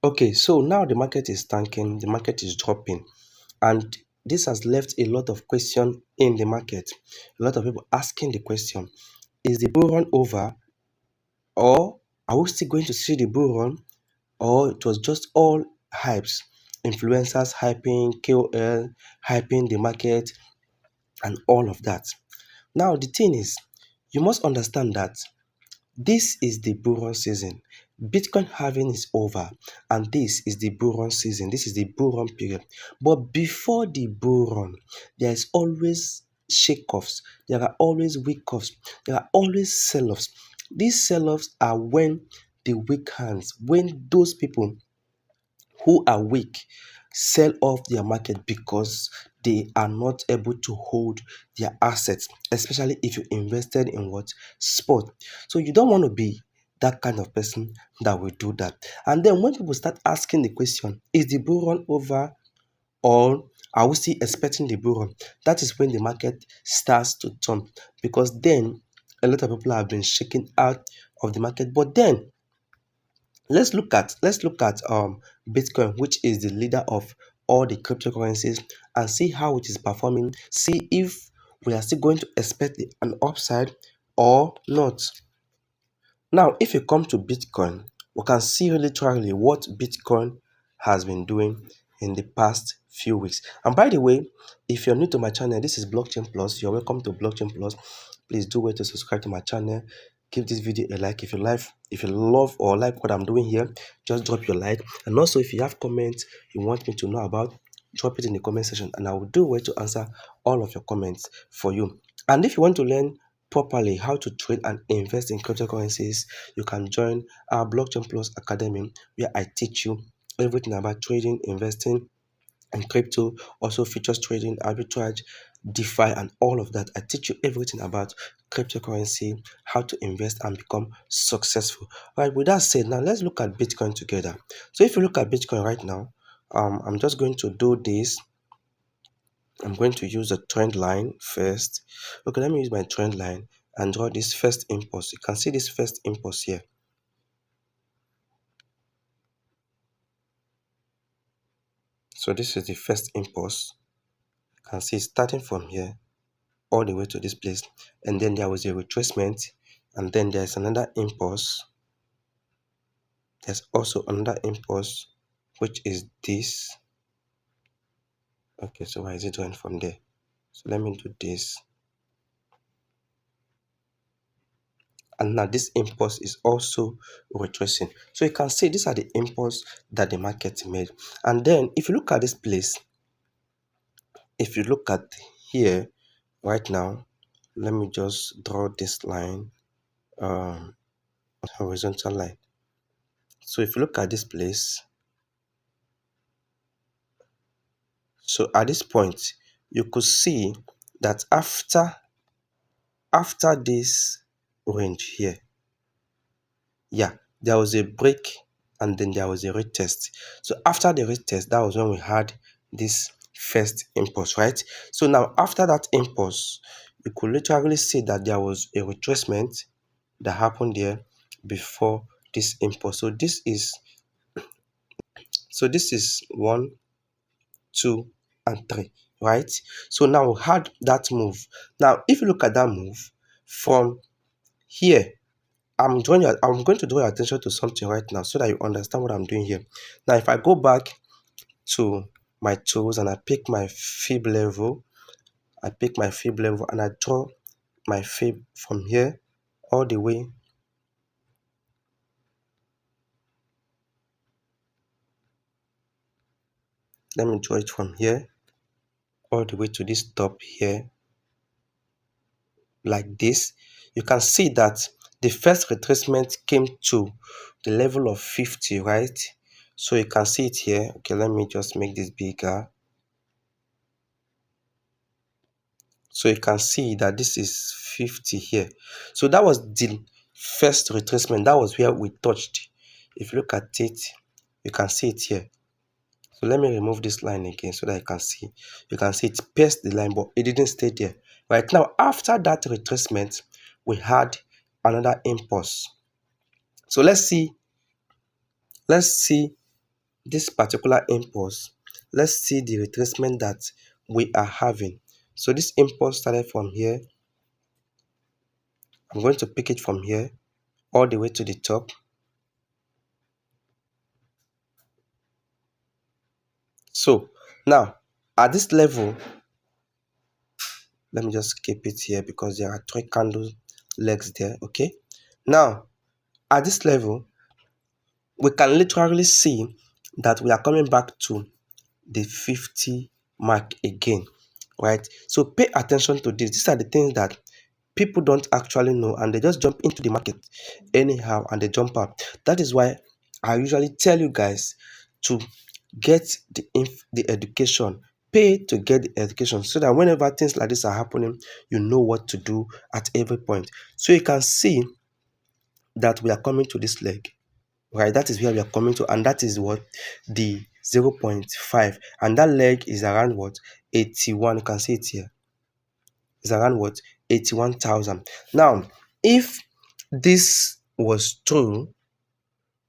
Okay, so now the market is tanking, the market is dropping, and this has left a lot of question in the market. A lot of people asking the question: is the bull run over, or are we still going to see the bull run, or it was just all hypes, influencers hyping, KOL hyping the market, and all of that? Now the thing is, you must understand that this is the bull run season. Bitcoin halving is over, and this is the bull run season. This is the bull run period. But before the bull run, there is always shake-offs. There are always weak-offs. There are always sell-offs. These sell-offs are when the weak hands, when those people who are weak sell off their market because they are not able to hold their assets, especially if you invested in what? Sport. So you don't want to be that kind of person that will do that. And then when people start asking the question, is the bull run over, or are we still expecting the bull run? That is when the market starts to turn, because then a lot of people have been shaken out of the market. But then let's look at Bitcoin, which is the leader of all the cryptocurrencies, and see how it is performing. See if we are still going to expect an upside or not. Now, if you come to Bitcoin, we can see literally what Bitcoin has been doing in the past few weeks. And by the way, if you're new to my channel, this is Blockchain Plus. You're welcome to Blockchain Plus. Please do wait to subscribe to my channel. Give this video a like. If you love or like what I'm doing here, just drop your like. And also, if you have comments you want me to know about, drop it in the comment section, and I will do wait to answer all of your comments for you. And if you want to learn properly how to trade and invest in cryptocurrencies, you can join our Blockchain Plus Academy, where I teach you everything about trading, investing, and crypto, also futures trading, arbitrage, DeFi, and all of that. I teach you everything about cryptocurrency, how to invest and become successful. All right, with that said, now let's look at Bitcoin together. So if you look at Bitcoin right now, I'm just going to do this. I'm going to use a trend line first. Okay, let me use my trend line and draw this first impulse. You can see this first impulse here. So this is the first impulse. You can see starting from here all the way to this place, and then there was a retracement, and then there's another impulse. There's also another impulse, which is this. Okay, so why is it going from there? So let me do this. And now this impulse is also retracing. So you can see these are the impulse that the market made. And then if you look at this place, if you look at here right now, let me just draw this line, horizontal line. So if you look at this place, so at this point, you could see that after this range here, yeah, there was a break, and then there was a retest. So after the retest, that was when we had this first impulse, right? So now after that impulse, you could literally see that there was a retracement that happened there before this impulse. So this is 1, 2, and 3, right? So now we had that move. Now if you look at that move from here, I'm going to draw your attention to something right now so that you understand what I'm doing here. Now if I go back to my tools and I pick my fib level, and I draw my fib from here all the way let me draw it from here all the way to this top here, like this. You can see that the first retracement came to the level of 50, right? So you can see it here. Okay, let me just make this bigger. So you can see that this is 50 here. So that was the first retracement. That was where we touched. If you look at it, you can see it here. So let me remove this line again so that you can see. You can see it pierced the line, but it didn't stay there. Right now, after that retracement, we had another impulse. So let's see this particular impulse, let's see the retracement that we are having. So this impulse started from here. I'm going to pick it from here all the way to the top. So now at this level, let me just keep it here because there are three candle legs there. Okay, now at this level we can literally see that we are coming back to the 50 mark again, right? So pay attention to this. These are the things that people don't actually know, and they just jump into the market anyhow and they jump out. That is why I usually tell you guys to get the education, pay to get the education, so that whenever things like this are happening, you know what to do at every point. So you can see that we are coming to this leg, right? That is where we are coming to, and that is what the 0.5, and that leg is around what, 81. You can see it here. It's around what, 81,000. Now if this was true,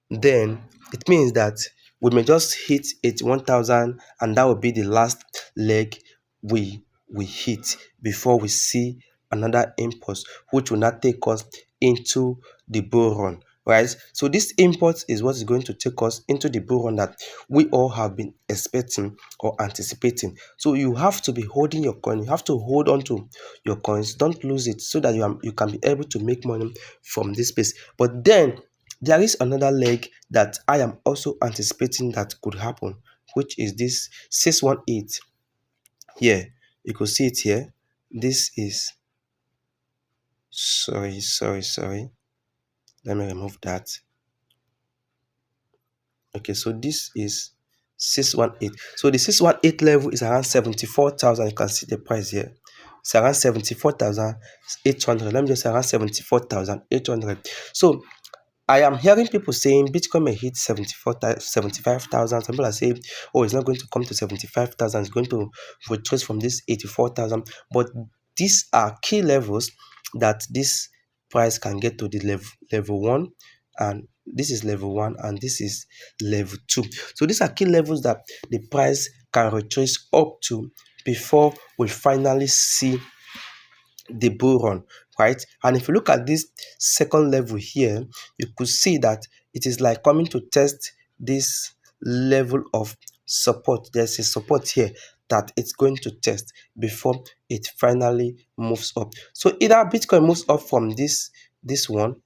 then it means that we may just hit 81,000, and that will be the last leg we hit before we see another impulse, which will not take us into the bull run, right? So this impulse is what is going to take us into the bull run that we all have been expecting or anticipating. So you have to be holding your coin. You have to hold on to your coins. Don't lose it, so that you can be able to make money from this space. But then there is another leg that I am also anticipating that could happen, which is this 618 here. You could see it here. This is, sorry. Let me remove that. Okay, so this is 618. So the 618 level is around 74,000. You can see the price here. It's around 74,800. Let me just say around 74,800. So I am hearing people saying Bitcoin may hit 75,000. Some people are saying, oh, it's not going to come to 75,000. It's going to retrace from this 84,000. But these are key levels that this price can get to. The level 1, and this is level 1, and this is level 2. So these are key levels that the price can retrace up to before we finally see the bull run, right? And if you look at this second level here, you could see that it is like coming to test this level of support. There's a support here that it's going to test before it finally moves up. So either Bitcoin moves up from this one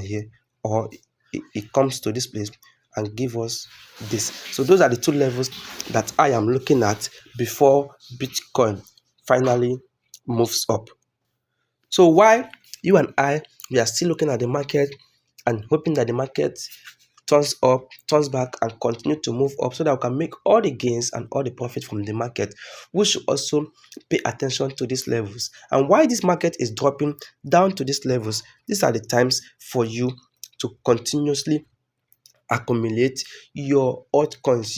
here, or it comes to this place and give us this. So those are the two levels that I am looking at before Bitcoin finally moves up. So while you and I, we are still looking at the market and hoping that the market turns up, turns back, and continue to move up, so that we can make all the gains and all the profit from the market, we should also pay attention to these levels. And why this market is dropping down to these levels, these are the times for you to continuously accumulate your altcoins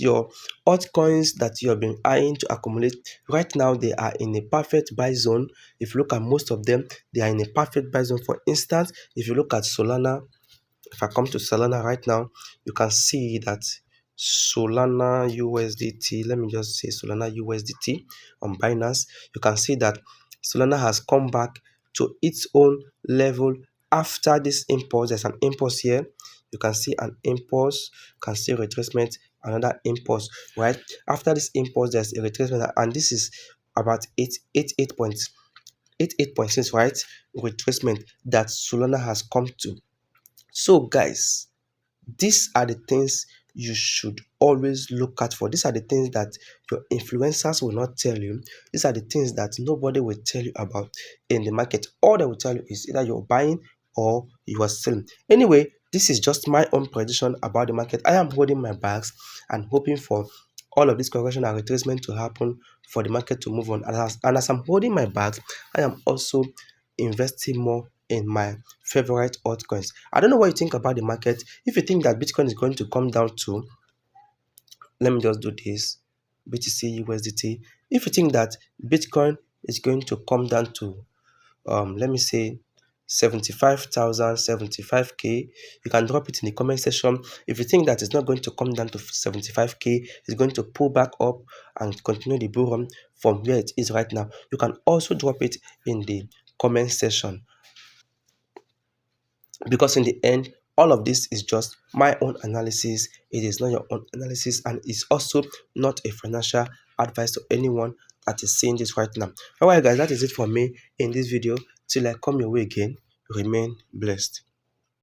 that you have been eyeing to accumulate. Right now they are in a perfect buy zone. If you look at most of them, they are in a perfect buy zone. For instance, if you look at Solana, if I come to Solana right now, you can see that Solana USDT, let me just say Solana USDT on Binance, you can see that Solana has come back to its own level after this impulse. There's an impulse here. You can see an impulse, you can see retracement, another impulse, right? After this impulse, there's a retracement, and this is about 88.6, right? Retracement that Solana has come to. So guys, these are the things you should always look out for. These are the things that your influencers will not tell you. These are the things that nobody will tell you about in the market. All they will tell you is either you're buying or you are selling. Anyway, this is just my own prediction about the market. I am holding my bags and hoping for all of this correction and retracement to happen for the market to move on. And as I'm holding my bags, I am also investing more in my favorite altcoins. I don't know what you think about the market. If you think that Bitcoin is going to come down to, let me just do this, BTC USDT. If you think that Bitcoin is going to come down to, let me say 75,000, 75K, you can drop it in the comment section. If you think that it's not going to come down to 75K, it's going to pull back up and continue the bull run from where it is right now, you can also drop it in the comment section. Because in the end, all of this is just my own analysis. It is not your own analysis, and it's also not a financial advice to anyone that is seeing this right now. Alright guys, that is it for me in this video. Till I come your way again, remain blessed.